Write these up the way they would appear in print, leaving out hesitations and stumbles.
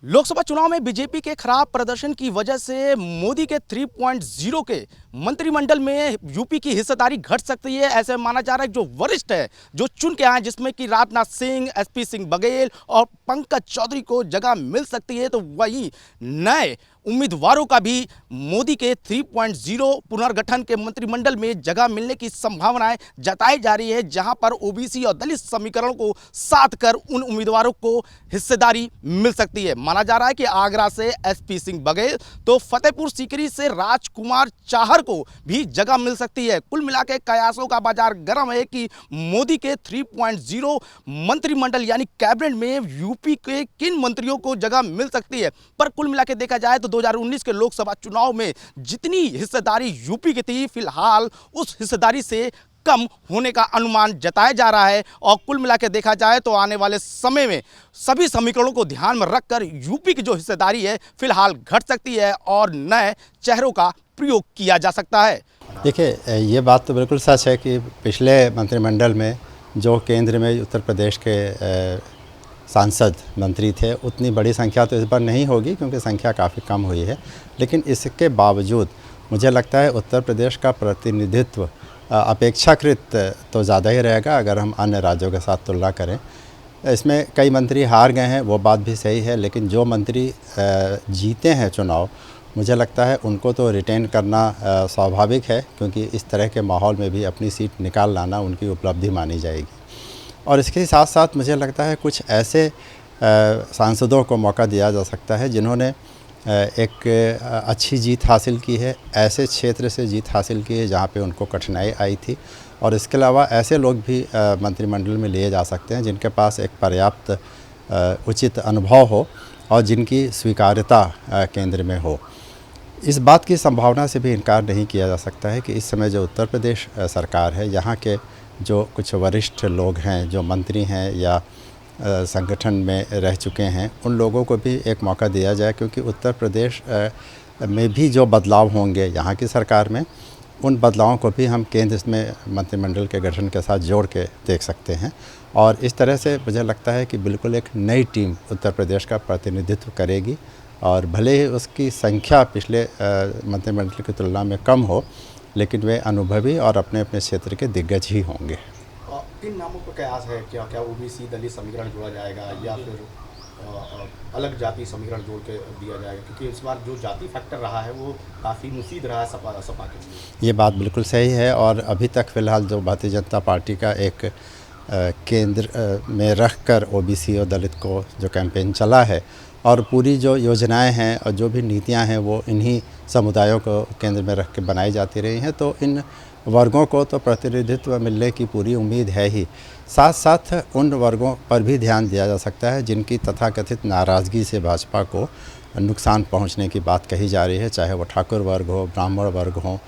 लोकसभा चुनाव में बीजेपी के खराब प्रदर्शन की वजह से मोदी के 3.0 के मंत्रिमंडल में यूपी की हिस्सेदारी घट सकती है। ऐसे माना जा रहा है जो वरिष्ठ है जो चुन के आए, जिसमें कि राजनाथ सिंह, एसपी सिंह बघेल और पंकज चौधरी को जगह मिल सकती है। तो वही नए उम्मीदवारों का भी मोदी के 3.0 पुनर्गठन के मंत्रिमंडल में जगह मिलने की संभावनाएं जताई जा रही है, जहां पर ओबीसी और दलित समीकरणों को साध कर उन उम्मीदवारों को हिस्सेदारी मिल सकती है। माना जा रहा है कि आगरा से एसपी सिंह बघेल तो फतेहपुर सीकरी से राजकुमार चाहर को भी जगह मिल सकती है। कुल मिला के कयासों का बाजार गर्म है कि मोदी के 3.0 मंत्रिमंडल यानी कैबिनेट में यूपी के किन मंत्रियों को जगह मिल सकती है। पर कुल मिला के देखा जाए तो 2019 के लोकसभा चुनाव में जितनी हिस्सेदारी यूपी की थी, फिलहाल उस हिस्सेदारी से कम होने का अनुमान जताया जा रहा है। और कुल मिला के देखा जाए तो आने वाले समय में सभी समीकरणों को ध्यान में रखकर यूपी की जो हिस्सेदारी है फिलहाल घट सकती है और नए चेहरों का प्रयोग किया जा सकता है। देखिए, ये बात तो बिल्कुल सच है कि पिछले मंत्रिमंडल में जो केंद्र में उत्तर प्रदेश के सांसद मंत्री थे, उतनी बड़ी संख्या तो इस बार नहीं होगी क्योंकि संख्या काफ़ी कम हुई है। लेकिन इसके बावजूद मुझे लगता है उत्तर प्रदेश का प्रतिनिधित्व अपेक्षाकृत तो ज़्यादा ही रहेगा अगर हम अन्य राज्यों के साथ तुलना करें। इसमें कई मंत्री हार गए हैं, वो बात भी सही है, लेकिन जो मंत्री जीते हैं चुनाव, मुझे लगता है उनको तो रिटेन करना स्वाभाविक है, क्योंकि इस तरह के माहौल में भी अपनी सीट निकाल लाना उनकी उपलब्धि मानी जाएगी। और इसके साथ साथ मुझे लगता है कुछ ऐसे सांसदों को मौका दिया जा सकता है जिन्होंने एक अच्छी जीत हासिल की है, ऐसे क्षेत्र से जीत हासिल की है जहाँ पे उनको कठिनाई आई थी। और इसके अलावा ऐसे लोग भी मंत्रिमंडल में लिए जा सकते हैं जिनके पास एक पर्याप्त उचित अनुभव हो और जिनकी स्वीकार्यता केंद्र में हो। इस बात की संभावना से भी इनकार नहीं किया जा सकता है कि इस समय जो उत्तर प्रदेश सरकार है, यहाँ के जो कुछ वरिष्ठ लोग हैं, जो मंत्री हैं या संगठन में रह चुके हैं, उन लोगों को भी एक मौका दिया जाए, क्योंकि उत्तर प्रदेश में भी जो बदलाव होंगे यहाँ की सरकार में, उन बदलावों को भी हम केंद्र में मंत्रिमंडल के गठन के साथ जोड़ के देख सकते हैं। और इस तरह से मुझे लगता है कि बिल्कुल एक नई टीम उत्तर प्रदेश का प्रतिनिधित्व करेगी। और भले ही उसकी संख्या पिछले मंत्रिमंडल की तुलना में कम हो, लेकिन वे अनुभवी और अपने अपने क्षेत्र के दिग्गज ही होंगे। किन नामों पर कयास है? क्या ओबीसी दलित समीकरण जोड़ा जाएगा या फिर अलग जाति समीकरण जोड़ के दिया जाएगा? क्योंकि इस बार जो जाति फैक्टर रहा है वो काफ़ी मुफीद रहा है सपा के लिए। ये बात बिल्कुल सही है। और अभी तक फ़िलहाल जो भारतीय जनता पार्टी का एक केंद्र में रखकर ओबीसी और दलित को जो कैंपेन चला है, और पूरी जो योजनाएं हैं और जो भी नीतियां हैं वो इन्हीं समुदायों को केंद्र में रख के बनाई जाती रही हैं, तो इन वर्गों को तो प्रतिनिधित्व मिलने की पूरी उम्मीद है ही। साथ साथ उन वर्गों पर भी ध्यान दिया जा सकता है जिनकी तथाकथित नाराज़गी से भाजपा को नुकसान पहुंचने की बात कही जा रही है, चाहे वो ठाकुर वर्ग हो, ब्राह्मण वर्ग हो,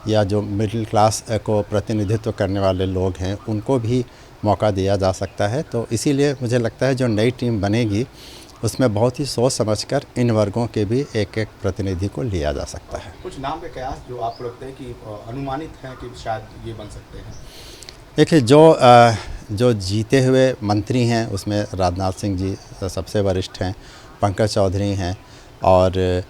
या जो मिडिल क्लास को प्रतिनिधित्व करने वाले लोग हैं, उनको भी मौका दिया जा सकता है। तो इसीलिए मुझे लगता है जो नई टीम बनेगी उसमें बहुत ही सोच समझकर इन वर्गों के भी एक एक प्रतिनिधि को लिया जा सकता है। कुछ नाम के कयास जो आपको लगते हैं कि अनुमानित हैं कि शायद ये बन सकते हैं? देखिए, जो जीते हुए मंत्री हैं उसमें राजनाथ सिंह जी सबसे वरिष्ठ हैं, पंकज चौधरी हैं, और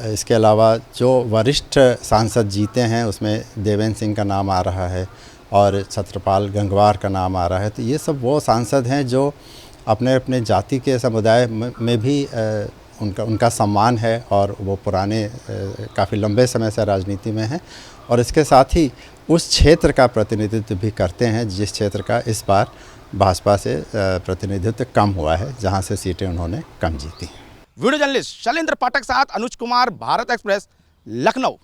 इसके अलावा जो वरिष्ठ सांसद जीते हैं उसमें देवेंद्र सिंह का नाम आ रहा है और छत्रपाल गंगवार का नाम आ रहा है। तो ये सब वो सांसद हैं जो अपने अपने जाति के समुदाय में भी उनका सम्मान है और वो पुराने काफ़ी लंबे समय से राजनीति में हैं, और इसके साथ ही उस क्षेत्र का प्रतिनिधित्व भी करते हैं जिस क्षेत्र का इस बार भाजपा से प्रतिनिधित्व कम हुआ है, जहां से सीटें उन्होंने कम जीती हैं। वीडियो जर्नलिस्ट शैलेंद्र पाठक साथ अनुज कुमार, भारत एक्सप्रेस, लखनऊ।